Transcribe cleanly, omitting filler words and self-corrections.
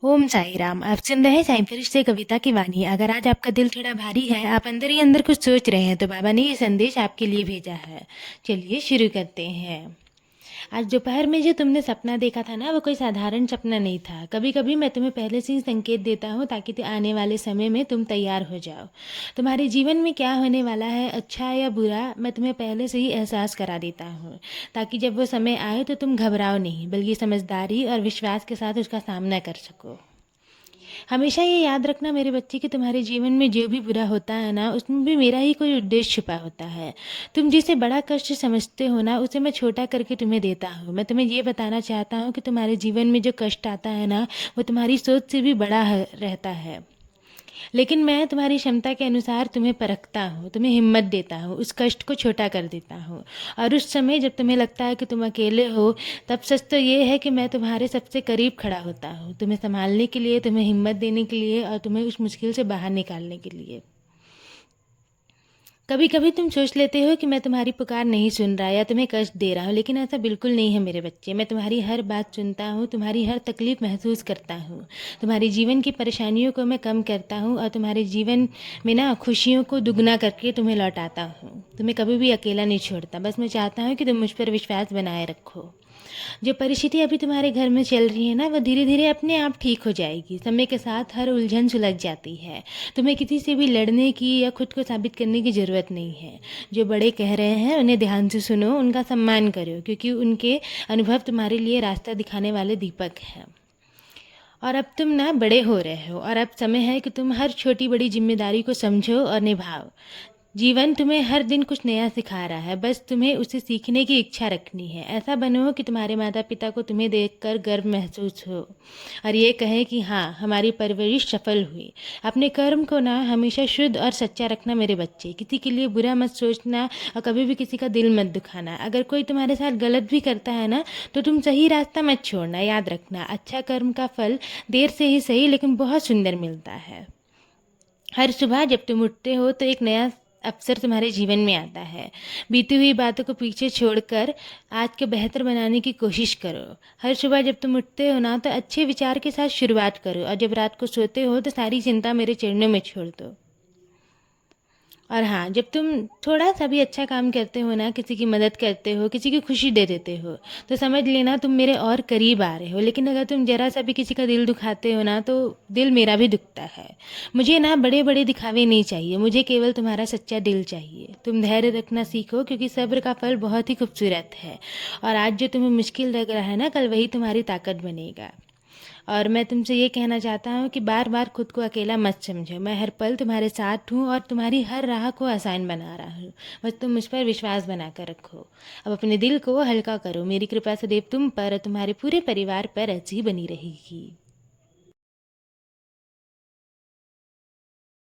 ओम साई राम। आप सुन रहे हैं साईं फरिश्ते कविता की वाणी। अगर आज आपका दिल थोड़ा भारी है, आप अंदर ही अंदर कुछ सोच रहे हैं, तो बाबा ने ये संदेश आपके लिए भेजा है। चलिए शुरू करते हैं। आज दोपहर में जो तुमने सपना देखा था ना, वो कोई साधारण सपना नहीं था। कभी कभी मैं तुम्हें पहले से ही संकेत देता हूँ ताकि आने वाले समय में तुम तैयार हो जाओ। तुम्हारे जीवन में क्या होने वाला है, अच्छा या बुरा, मैं तुम्हें पहले से ही एहसास करा देता हूँ, ताकि जब वो समय आए तो तुम घबराओ नहीं, बल्कि समझदारी और विश्वास के साथ उसका सामना कर सको। हमेशा ये याद रखना मेरे बच्चे कि तुम्हारे जीवन में जो भी बुरा होता है ना, उसमें भी मेरा ही कोई उद्देश्य छुपा होता है। तुम जिसे बड़ा कष्ट समझते हो ना, उसे मैं छोटा करके तुम्हें देता हूँ। मैं तुम्हें ये बताना चाहता हूँ कि तुम्हारे जीवन में जो कष्ट आता है ना, वो तुम्हारी सोच से भी बड़ा रहता है। लेकिन मैं तुम्हारी क्षमता के अनुसार तुम्हें परखता हूँ, तुम्हें हिम्मत देता हूँ, उस कष्ट को छोटा कर देता हूँ। और उस समय जब तुम्हें लगता है कि तुम अकेले हो, तब सच तो ये है कि मैं तुम्हारे सबसे करीब खड़ा होता हूँ, तुम्हें संभालने के लिए, तुम्हें हिम्मत देने के लिए और तुम्हें उस मुश्किल से बाहर निकालने के लिए। कभी कभी तुम सोच लेते हो कि मैं तुम्हारी पुकार नहीं सुन रहा या तुम्हें कष्ट दे रहा हूँ, लेकिन ऐसा बिल्कुल नहीं है मेरे बच्चे। मैं तुम्हारी हर बात सुनता हूँ, तुम्हारी हर तकलीफ महसूस करता हूँ, तुम्हारी जीवन की परेशानियों को मैं कम करता हूँ और तुम्हारे जीवन में ना खुशियों को दुगना करके तुम्हें लौटाता हूँ। तुम्हें कभी भी अकेला नहीं छोड़ता। बस मैं चाहता हूँ कि तुम मुझ पर विश्वास बनाए रखो। जो परिस्थिति अभी तुम्हारे घर में चल रही है ना, वो धीरे धीरे अपने आप ठीक हो जाएगी। समय के साथ हर उलझन सुलझ जाती है। तुम्हें किसी से भी लड़ने की या खुद को साबित करने की ज़रूरत नहीं है। जो बड़े कह रहे हैं उन्हें ध्यान से सुनो, उनका सम्मान करो, क्योंकि उनके अनुभव तुम्हारे लिए रास्ता दिखाने वाले दीपक हैं। और अब तुम ना बड़े हो रहे हो और अब समय है कि तुम हर छोटी बड़ी जिम्मेदारी को समझो और निभाओ। जीवन तुम्हें हर दिन कुछ नया सिखा रहा है, बस तुम्हें उसे सीखने की इच्छा रखनी है। ऐसा बनो कि तुम्हारे माता पिता को तुम्हें देखकर गर्व महसूस हो और ये कहें कि हाँ, हमारी परवरिश सफल हुई। अपने कर्म को ना हमेशा शुद्ध और सच्चा रखना मेरे बच्चे। किसी के लिए बुरा मत सोचना और कभी भी किसी का दिल मत दुखाना। अगर कोई तुम्हारे साथ गलत भी करता है ना, तो तुम सही रास्ता मत छोड़ना। याद रखना, अच्छा कर्म का फल देर से ही सही लेकिन बहुत सुंदर मिलता है। हर सुबह जब तुम उठते हो तो एक नया अवसर तुम्हारे जीवन में आता है। बीती हुई बातों को पीछे छोड़कर आज के बेहतर बनाने की कोशिश करो। हर सुबह जब तुम उठते हो ना, तो अच्छे विचार के साथ शुरुआत करो और जब रात को सोते हो तो सारी चिंता मेरे चरणों में छोड़ दो। और हाँ, जब तुम थोड़ा सा भी अच्छा काम करते हो ना, किसी की मदद करते हो, किसी की खुशी दे देते हो, तो समझ लेना तुम मेरे और करीब आ रहे हो। लेकिन अगर तुम जरा सा भी किसी का दिल दुखाते हो ना, तो दिल मेरा भी दुखता है। मुझे ना बड़े बड़े दिखावे नहीं चाहिए, मुझे केवल तुम्हारा सच्चा दिल चाहिए। तुम धैर्य रखना सीखो, क्योंकि सब्र का फल बहुत ही खूबसूरत है। और आज जो तुम्हें मुश्किल लग रहा है ना, कल वही तुम्हारी ताकत बनेगा। और मैं तुमसे ये कहना चाहता हूँ कि बार बार खुद को अकेला मत समझो। मैं हर पल तुम्हारे साथ हूँ और तुम्हारी हर राह को आसान बना रहा हूँ। बस तुम मुझ पर विश्वास बना कर रखो। अब अपने दिल को हल्का करो। मेरी कृपा सदैव तुम पर और तुम्हारे पूरे परिवार पर ऐसी ही बनी रहेगी।